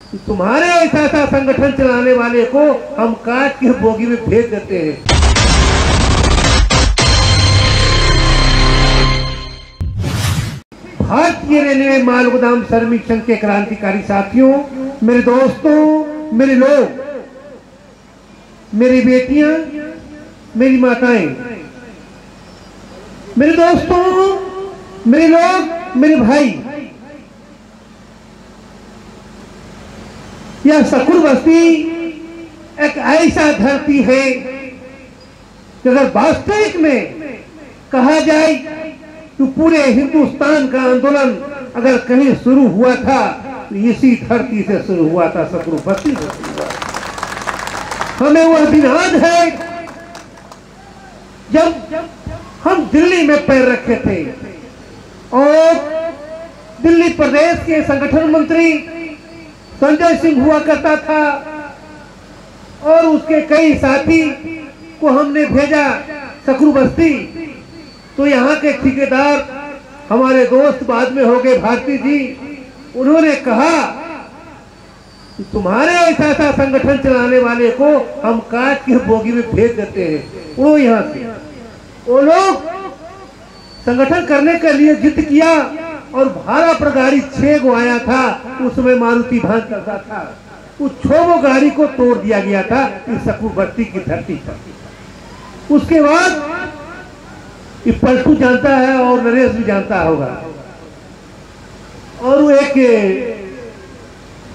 तुम्हारे ऐसा संगठन चलाने वाले को हम काट के बोगी में भेज देते हैं। भारतीय रेलवे माल गोदाम श्रमिक संघ के क्रांतिकारी साथियों, मेरे दोस्तों, मेरे लोग, मेरी बेटियां, मेरी माताएं, मेरे दोस्तों, मेरे लोग, मेरे भाई, यह सकूर बस्ती एक ऐसा धरती है कि अगर वास्तविक में कहा जाए तो पूरे हिंदुस्तान का आंदोलन अगर कहीं शुरू हुआ था तो इसी धरती से शुरू हुआ था, सकूर बस्ती से शुरू हुआ। हमें वह दिन याद है जब हम दिल्ली में पैर रखे थे और दिल्ली प्रदेश के संगठन मंत्री संजय सिंह हुआ करता था और उसके कई साथी को हमने भेजा सकूर बस्ती। तो यहाँ के ठेकेदार हमारे दोस्त बाद में हो गए भारती जी, उन्होंने कहा कि तुम्हारे ऐसा संगठन चलाने वाले को हम काट के बोगी में भेज देते हैं, वो यहाँ से। वो लोग संगठन करने के लिए जिद किया और भाड़ा पर गाड़ी 6 गो आया था, उसमें मारुति भान करता था, उस 6 गो गाड़ी को तोड़ दिया गया था इस सकूर बस्ती की धरती पर। उसके बाद ये पलटू जानता है और नरेश भी जानता होगा, और वो एक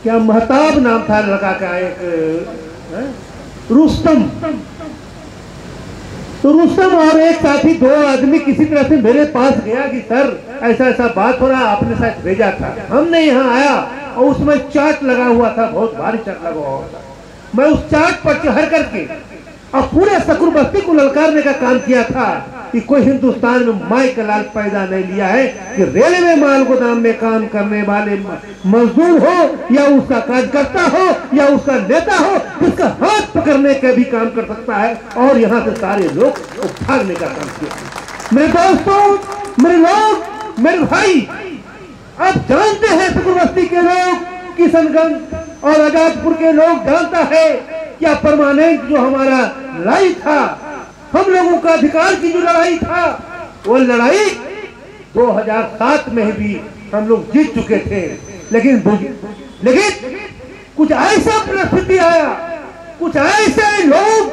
क्या महताब नाम था लड़का का, एक रुस्तम। तो रुस्तम और एक साथी, 2 आदमी किसी तरह से मेरे पास गया कि सर ऐसा ऐसा बात हो रहा, आपने शायद भेजा था। हमने यहाँ आया और उसमें चार्ट लगा हुआ था, बहुत भारी चार्ट लगा हुआ था। मैं उस चार्ट पर चढ़ करके और पूरे सकूर बस्ती को ललकारने का काम किया था कि कोई हिंदुस्तान में माई का लाल पैदा नहीं लिया है कि रेलवे माल गोदाम में काम करने वाले मजदूर हो या उसका कार्यकर्ता हो या उसका नेता हो, जिसका हाथ पकड़ने का भी काम कर सकता है, और यहाँ से सारे लोग भागने का काम किया। मेरे दोस्तों, मेरे लोग, मेरे भाई, आप जानते हैं सकूर बस्ती के लोग, किशनगंज और आजादपुर के लोग जानता है क्या परमानेंट जो हमारा लड़ाई था, हम लोगों का अधिकार की जो लड़ाई था, वो लड़ाई 2007 में भी हम लोग जीत चुके थे। लेकिन कुछ ऐसा परिस्थिति आया, कुछ ऐसे लोग,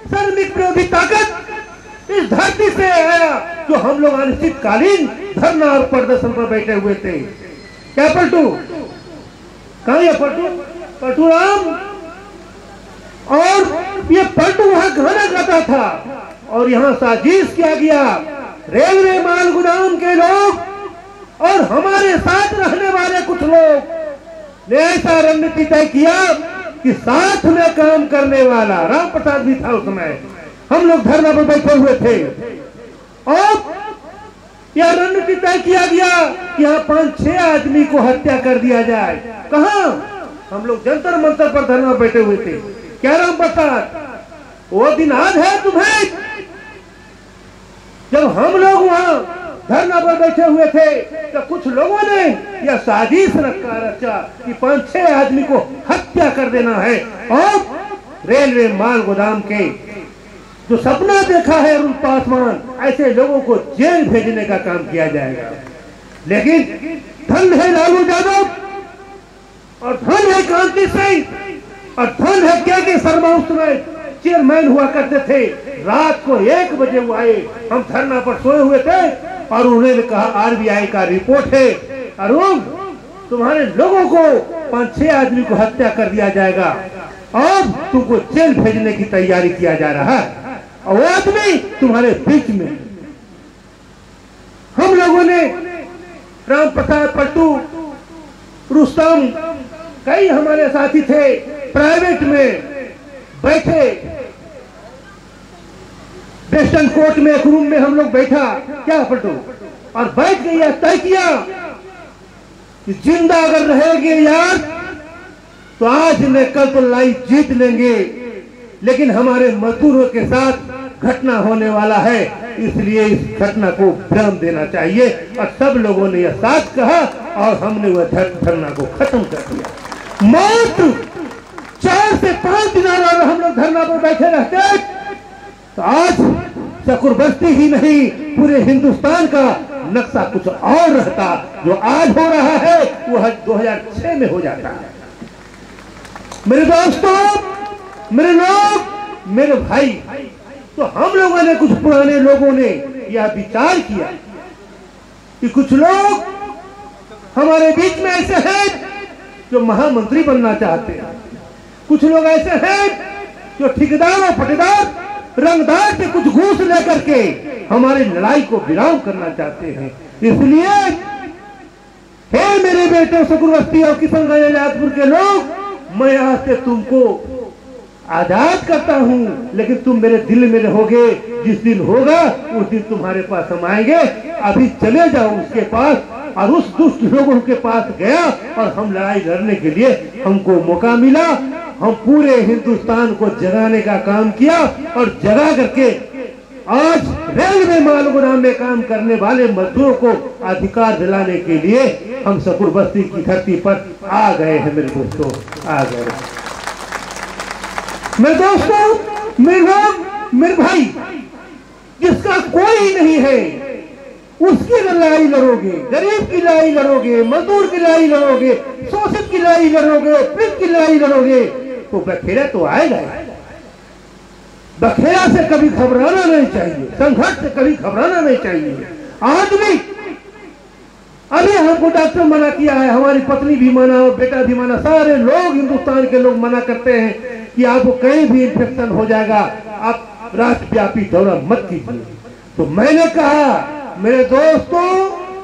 श्रमिक विरोधी ताकत इस धरती से आया जो हम लोग अनिश्चितकालीन धरना और प्रदर्शन पर बैठे हुए थे। क्या पलटू, कहाँ ये पलटू राम, और ये पलटू वहां गाना गाता था और यहाँ साजिश किया गया। रेलवे माल गोदाम के लोग और हमारे साथ रहने वाले कुछ लोग ने ऐसा रणनीति तय किया कि साथ में काम करने वाला राम प्रसाद भी था उस समय, हम लोग धरना पर बैठे हुए थे और यह रणनीति तय किया गया कि यहाँ 5-6 आदमी को हत्या कर दिया जाए। कहाँ? हम लोग जंतर मंतर पर धरना बैठे हुए थे। क्या राम प्रसाद, वो दिन याद है तुम्हें जब हम लोग वहां धरना पर बैठे हुए थे तो कुछ लोगों ने यह साजिश रचा कि 5-6 आदमी को हत्या कर देना है और रेलवे माल गोदाम के जो सपना देखा है अरुण पासवान, ऐसे लोगों को जेल भेजने का काम किया जाएगा। लेकिन धन है लालू यादव और धन है कांति सिंह और धन है के शर्मा, उस समय चेयरमैन हुआ करते थे। रात को 1 बजे वो आए, हम धरना पर सोए हुए थे और उन्होंने कहा आरबीआई का रिपोर्ट है, अरुण तुम्हारे लोगों को 5-6 आदमी को हत्या कर दिया जाएगा और तुमको जेल भेजने की तैयारी किया जा रहा है, और वो आदमी तुम्हारे बीच में। हम लोगों ने राम प्रसाद, पलटू, रुस्तम, कई हमारे साथी थे, प्राइवेट में बैठे वेस्टर्न कोर्ट में एक रूम में हम लोग बैठा, क्या पलटू, और बैठ के यह तय किया कि जिंदा अगर रहेंगे यार तो आज न कल तो लड़ाई जीत लेंगे, लेकिन हमारे मजदूरों के साथ घटना होने वाला है, इसलिए इस घटना को विराम देना चाहिए। और सब लोगों ने यह साथ कहा और हमने वह धरना को खत्म कर दिया। मात्र 4 से 5 दिन अगर हम लोग धरना पर बैठे रहते तो आज चकुरबस्ती ही नहीं पूरे हिंदुस्तान का नक्शा कुछ और रहता। जो आज हो रहा है वो 2006 में हो जाता है। मेरे दोस्तों, मेरे लोग, मेरे भाई, तो हम लोगों ने, कुछ पुराने लोगों ने यह विचार किया कि कुछ लोग हमारे बीच में ऐसे हैं जो महामंत्री बनना चाहते हैं, कुछ लोग ऐसे हैं जो ठेकेदार और पटेदार रंगदार से कुछ घूस लेकर के हमारी लड़ाई को विराम करना चाहते हैं। इसलिए हे मेरे बेटे चकुरबस्ती और किशनगंज आजादपुर के लोग, मैं आज से तुमको आजाद करता हूं, लेकिन तुम मेरे दिल में रहोगे। जिस दिन होगा उस दिन तुम्हारे पास हम आएंगे। अभी चले जाओ उसके पास और उस दुष्ट लोगों के पास गया और हम लड़ाई लड़ने के लिए हमको मौका मिला। हम पूरे हिंदुस्तान को जगाने का काम किया और जगा करके आज रेलवे माल गोदाम में काम करने वाले मजदूरों को अधिकार दिलाने के लिए हम चकुरबस्ती की धरती पर आ गए हैं। मेरे दोस्तों, आ गए। मेरे दोस्तों, मेरे लोग, मेरे भाई, जिसका कोई नहीं है उसकी लड़ाई लड़ोगे, गरीब की लड़ाई लड़ोगे, मजदूर की लड़ाई लड़ोगे, शोषित की लड़ाई लड़ोगे, पीड़ित की लड़ाई लड़ोगे, तो बखेड़ा तो आएगा। बखेड़ा से कभी घबराना नहीं चाहिए, संघर्ष से कभी घबराना नहीं चाहिए। आज भी अभी हमको डॉक्टर मना किया है, हमारी पत्नी भी मना और बेटा भी मना, सारे लोग, हिंदुस्तान के लोग मना करते हैं कि आपको कहीं भी इन्फेक्शन हो जाएगा, आप राष्ट्रव्यापी दौरा मत कीजिए। तो मैंने कहा मेरे दोस्तों,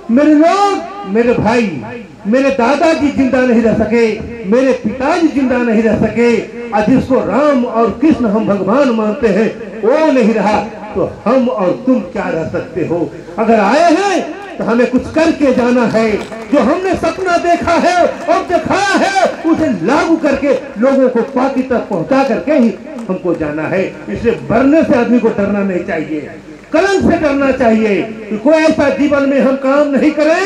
मेरे लोग, मेरे भाई, मेरे दादाजी जिंदा नहीं रह सके, मेरे पिताजी जिंदा नहीं रह सके, और जिसको राम और कृष्ण हम भगवान मानते हैं वो नहीं रहा, तो हम और तुम क्या रह सकते हो। अगर आए हैं तो हमें कुछ करके जाना है। जो हमने सपना देखा है और दिखाया है उसे लागू करके लोगों को पाकी तक पहुंचा करके ही हमको जाना है। इसलिए मरने से आदमी को डरना नहीं चाहिए, कलंक से डरना चाहिए कि कोई ऐसा जीवन में हम काम नहीं करें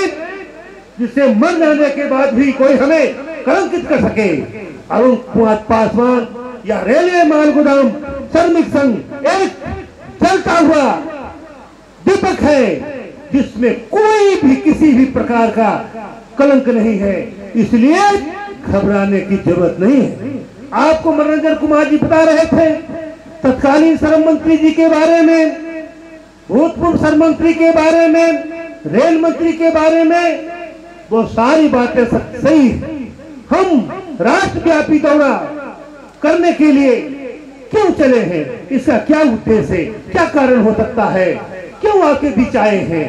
जिससे मर जाने के बाद भी कोई हमें कलंकित कर सके। अरुण कुमार पासवान या रेलवे माल गोदाम श्रमिक संघ एक जलता हुआ दीपक है जिसमें कोई भी किसी भी प्रकार का कलंक नहीं है, इसलिए घबराने की जरूरत नहीं है। आपको मनोरंजन कुमार जी बता रहे थे तत्कालीन श्रम मंत्री जी के बारे में, भूतपूर्व श्रम मंत्री के बारे में, रेल मंत्री के बारे में, वो सारी बातें सही। हम राष्ट्रव्यापी दौरा करने के लिए क्यों चले हैं, इसका क्या उद्देश्य है, क्या कारण हो सकता है, क्यों आपके बीच आए हैं?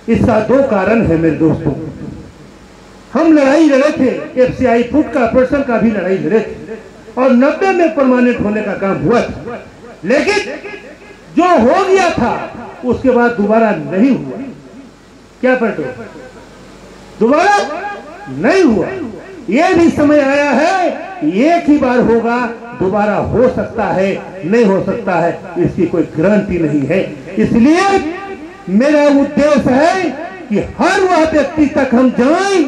इसका 2 कारण है मेरे दोस्तों। हम लड़ाई लड़े थे, एफसीआई फूड कॉर्पोरेशन का भी लड़ाई लड़े थे और 90 में परमानेंट होने का काम हुआ था, लेकिन जो हो गया था उसके बाद दोबारा नहीं हुआ। क्या पलटो, दोबारा नहीं हुआ। ये भी समय आया है, एक ही बार होगा, दोबारा हो सकता है, नहीं हो सकता है, इसकी कोई गारंटी नहीं है। इसलिए मेरा उद्देश्य है कि हर वह व्यक्ति तक हम जाएं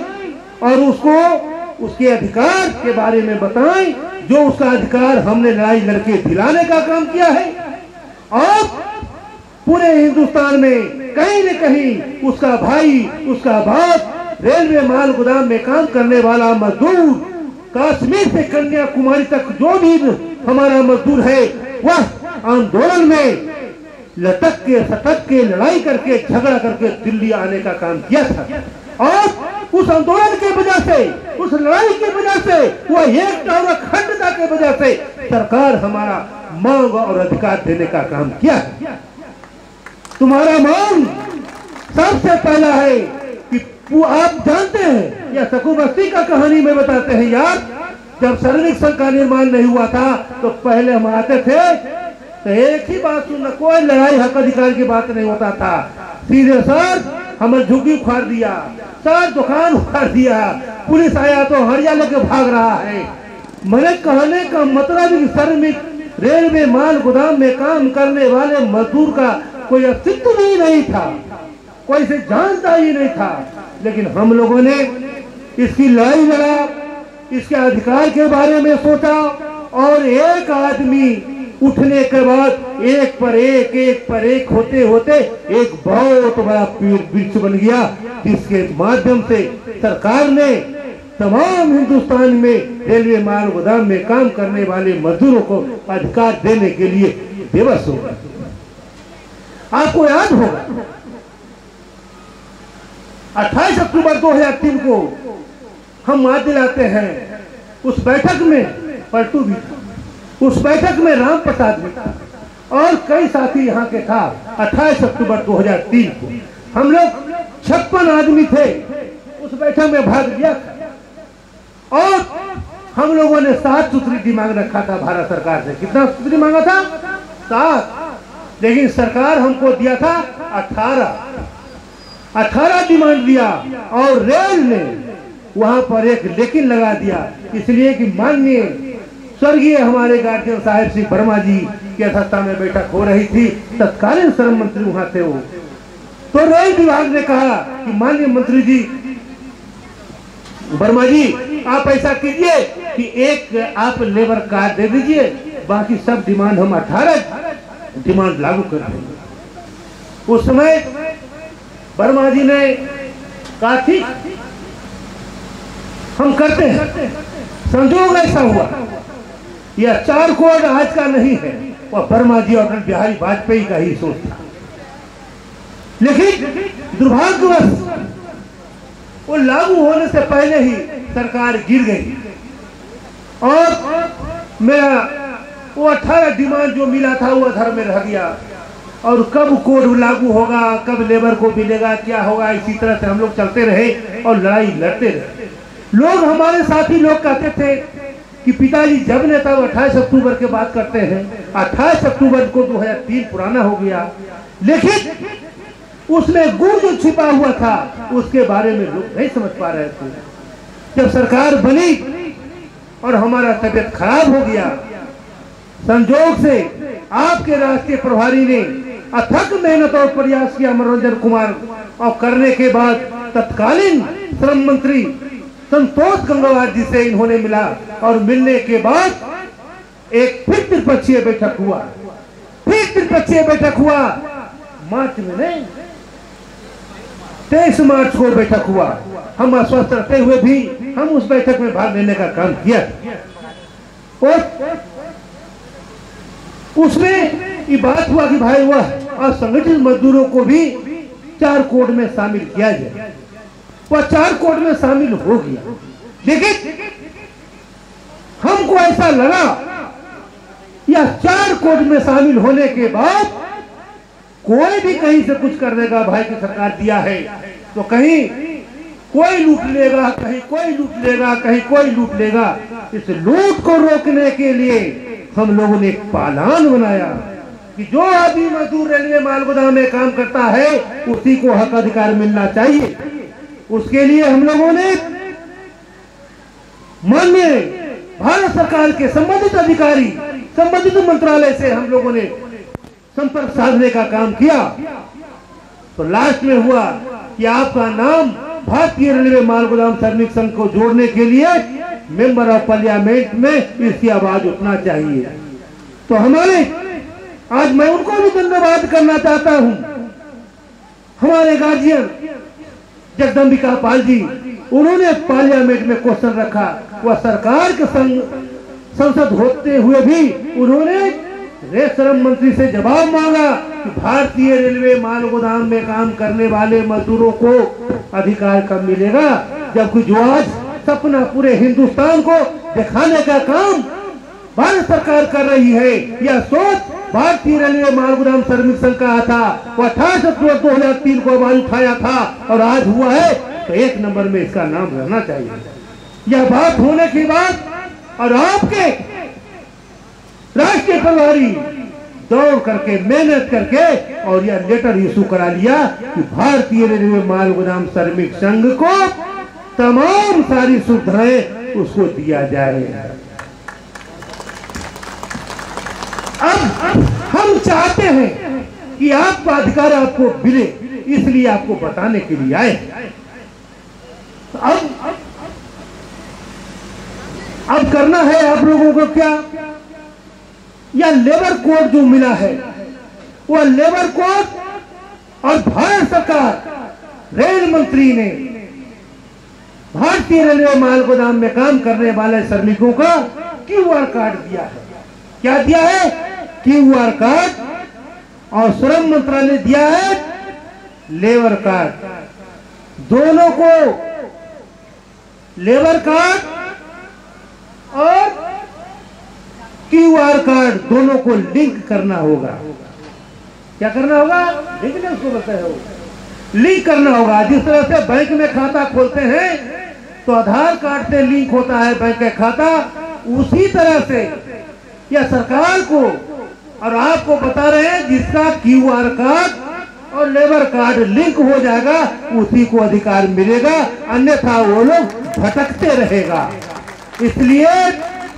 और उसको उसके अधिकार के बारे में बताएं जो उसका अधिकार हमने लड़ाई लड़के दिलाने का काम किया है। और पूरे हिंदुस्तान में कहीं न कहीं उसका भाई, उसका बाप, रेलवे माल गोदाम में काम करने वाला मजदूर, कश्मीर से कन्याकुमारी तक जो भी हमारा मजदूर है, वह आंदोलन में लटक के सटक के लड़ाई करके झगड़ा करके दिल्ली आने का काम किया था। और उस आंदोलन की वजह से, उस लड़ाई की वजह से, वह एकता और अखंडता की वजह से सरकार हमारा मांग और अधिकार देने का काम किया है। तुम्हारा मांग सबसे पहला है कि आप जानते हैं, या चकुरबस्ती का कहानी में बताते हैं यार, जब श्रमिक संघ का निर्माण नहीं हुआ था तो पहले हम आते थे तो एक ही बात सुनना, कोई लड़ाई हक अधिकार की बात नहीं होता था। सीधे सर हमें झुग्गी उखाड़ दिया, सर दुकान उखाड़ दिया, पुलिस आया तो हरिया लेके भाग रहा है। मेरे कहने का मतलब श्रमिक रेलवे माल गोदाम में काम करने वाले मजदूर का कोई अस्तित्व ही नहीं था, कोई इसे जानता ही नहीं था। लेकिन हम लोगों ने इसकी लड़ाई लड़ा, इसके अधिकार के बारे में सोचा और एक आदमी उठने के बाद एक पर एक होते होते एक बहुत बड़ा पेड़ वृक्ष बन गया, जिसके माध्यम से सरकार ने तमाम हिंदुस्तान में रेलवे माल गोदाम में काम करने वाले मजदूरों को अधिकार देने के लिए बेबस हो गया। आपको याद होगा 28 अक्टूबर 2003 को हम याद दिलाते हैं, उस बैठक में पलटू भी था, उस बैठक में राम प्रसाद भी था और कई साथी यहाँ के था। 28 अक्टूबर 2003 को हम लोग 56 आदमी थे, उस बैठक में भाग लिया था और हम लोगों ने 7 सूत्री डिमांड रखा था भारत सरकार से। कितना सूत्री मांगा था? 7, लेकिन सरकार हमको दिया था 18 डिमांड दिया और रेल ने वहां पर एक लेकिन लगा दिया, इसलिए कि माननीय स्वर्गीय हमारे गार्जियन साहिब सिंह वर्मा जी की अध्यक्षता में बैठक हो रही थी, तत्कालीन श्रम मंत्री वहां थे वो। तो रेल विभाग ने कहा कि माननीय मंत्री जी वर्मा जी आप ऐसा कीजिए कि एक आप लेबर कार्ड दे दीजिए, बाकी सब डिमांड हम 18 डिमांड लागू कर देंगे। उस समय वर्मा जी ने कहा ठीक हम करते हैं। संजोग ऐसा हुआ, यह 4 कोड आज का नहीं है, वह वर्मा जी और अटल बिहारी वाजपेयी का ही सोच था। लेकिन दुर्भाग्यवश वो लागू होने से पहले ही सरकार गिर गई और मेरा वो 18 डिमांड जो मिला था वो अधर में रह गया। और कब कोड लागू होगा, कब लेबर को मिलेगा, क्या होगा, इसी तरह से हम लोग चलते रहे और लड़ाई लड़ते रहे। लोग हमारे साथी लोग कहते थे कि पिताजी जब ने तब 28 अक्टूबर के बात करते हैं, 28 अक्टूबर को 2003 पुराना हो गया, लेकिन उसमें गुण जो छिपा हुआ था उसके बारे में लोग नहीं समझ पा रहे थे। जब सरकार बनी और हमारा तबीयत खराब हो गया, संजोग से आपके राष्ट्रीय प्रभारी ने अथक मेहनत और प्रयास किया मनोरंजन कुमार, और करने के बाद तत्कालीन श्रम मंत्री संतोष गंगवार जी से इन्होंने मिला और मिलने के बाद एक फिर त्रिपक्षीय बैठक हुआ। मार्च में नहीं, 23 मार्च को बैठक हुआ। हम अस्वस्थ रहते हुए भी हम उस बैठक में भाग लेने का काम किया और उसमें ये बात हुआ कि भाई वह असंगठित मजदूरों को भी 4 कोड में शामिल किया जाए। वह 4 कोड में शामिल हो गया, लेकिन हमको ऐसा लगा यह 4 कोड में शामिल होने के बाद कोई भी कहीं से कुछ कर देगा। भाई की सरकार दिया है तो कहीं कोई लूट लेगा, कहीं कोई लूट लेगा, कहीं कोई लूट लेगा। इस लूट को रोकने के लिए हम लोगों ने एक पालान बनाया कि जो आदमी मजदूर रेलवे माल गोदाम में काम करता है उसी को हक अधिकार मिलना चाहिए। उसके लिए हम लोगों ने माननीय भारत सरकार के संबंधित अधिकारी, संबंधित मंत्रालय से हम लोगों ने संपर्क साधने का काम किया। तो लास्ट में हुआ कि आपका नाम भारतीय रेलवे माल गोदाम श्रमिक संघ को जोड़ने के लिए मेंबर ऑफ पार्लियामेंट में इसकी आवाज उठना चाहिए। तो हमारे आज मैं उनको भी धन्यवाद करना चाहता हूं। हमारे गार्जियन जगदम्बिका पाल जी, उन्होंने पार्लियामेंट में क्वेश्चन रखा, वह सरकार के संसद होते हुए भी उन्होंने श्रम मंत्री से जवाब मांगा कि भारतीय रेलवे माल गोदाम में काम करने वाले मजदूरों को अधिकार कब मिलेगा, जबकि जो आज सपना पूरे हिंदुस्तान को दिखाने का काम भारत सरकार कर रही है। यह सोच भारतीय रेलवे माल गोदाम श्रमिक संघ का था, वो 28 अक्टूबर 2003 को आवाज उठाया था और आज हुआ है तो 1 नंबर में इसका नाम रहना चाहिए। यह बात होने के बाद और आपके राष्ट्रीय प्रभारी दौड़ करके मेहनत करके और यह लेटर इशू करा लिया कि भारतीय रेलवे माल गोदाम श्रमिक संघ को तमाम सारी सुविधाएं उसको दिया जाए। अब हम चाहते हैं कि आपका अधिकार आपको मिले, इसलिए आपको बताने के लिए आए। अब करना है आप लोगों को क्या, या लेबर कोड जो मिला है वह लेबर कोड और भारत सरकार रेल मंत्री ने भारतीय रेलवे माल गोदाम में काम करने वाले श्रमिकों का क्यूआर कार्ड दिया है। क्या दिया है? QR card. और श्रम मंत्रालय दिया है लेबर कार्ड। दोनों को लेबर कार्ड और क्यूआर कार्ड दोनों को लिंक करना होगा। क्या करना होगा? लिंक नहीं उसको बताया होगा, लिंक करना होगा। जिस तरह से बैंक में खाता खोलते हैं तो आधार कार्ड से लिंक होता है बैंक का खाता, उसी तरह से या सरकार को और आपको बता रहे हैं जिसका क्यूआर कार्ड और लेबर कार्ड लिंक हो जाएगा उसी को अधिकार मिलेगा, अन्यथा वो लोग भटकते रहेगा। इसलिए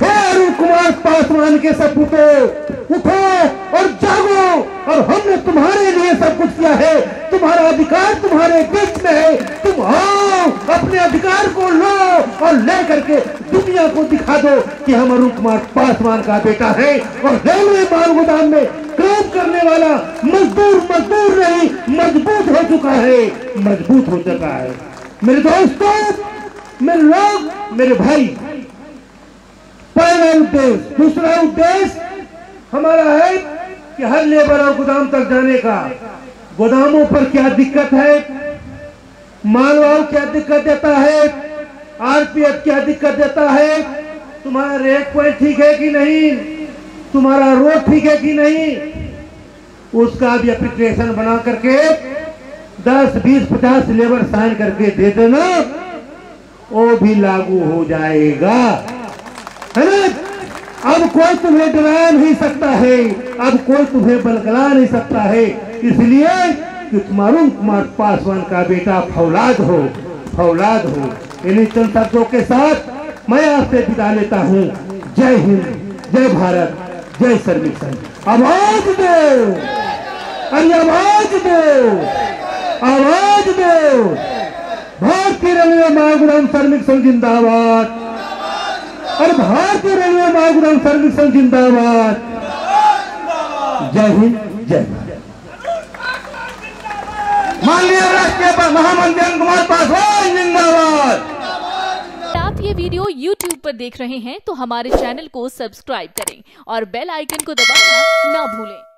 हे अरुण कुमार पासवान के सपूतों, उठो और जागो, और हमने तुम्हारे लिए सब कुछ किया है। तुम्हारा अधिकार तुम्हारे बीच में है। तुम आओ, अपने अधिकार को लो और ले करके दुनिया को दिखा दो कि हम अरुण कुमार पासवान का बेटा है। और रेलवे माल गोदाम में काम करने वाला मजदूर नहीं, मजबूत हो चुका है, मजबूत हो चुका है। मेरे दोस्तों, मेरे लोग, मेरे भाई, पहला उद्देश्य। दूसरा उद्देश्य हमारा है कि हर लेबर और गोदाम तक जाने का। गोदामों पर क्या दिक्कत है, मालवाहू क्या दिक्कत देता है, आरपीएफ क्या दिक्कत देता है, तुम्हारा रेट पॉइंट ठीक है कि नहीं, तुम्हारा रोड ठीक है कि नहीं, उसका भी एप्लीकेशन बना करके 10, 20, 50 लेबर साइन करके दे देना, वो भी लागू हो जाएगा, है ना। अब कोई तुम्हें डरा नहीं सकता है, अब कोई तुम्हें बलगला नहीं सकता है, इसलिए कि तुम अरुण कुमार पासवान का बेटा फौलाद हो, फौलाद हो। इन्हीं चंद शब्दों के साथ मैं आपसे विदा लेता हूँ। जय हिंद, जय भारत, जय श्रमिक संघ। आवाज दो, अरे आवाज दो, आवाज दो। भारतीय रेलवे माल गोदाम श्रमिक संघ जिंदाबाद, और भारतीय रेलवे माल गोदाम श्रमिक संघ जिंदाबाद। जय हिंद, जय भारत। माननीय राष्ट्रीय महामंत्री अरुण कुमार पासवान जिंदाबाद। आप ये वीडियो YouTube पर देख रहे हैं तो हमारे चैनल को सब्सक्राइब करें और बेल आइकन को दबाना ना भूलें।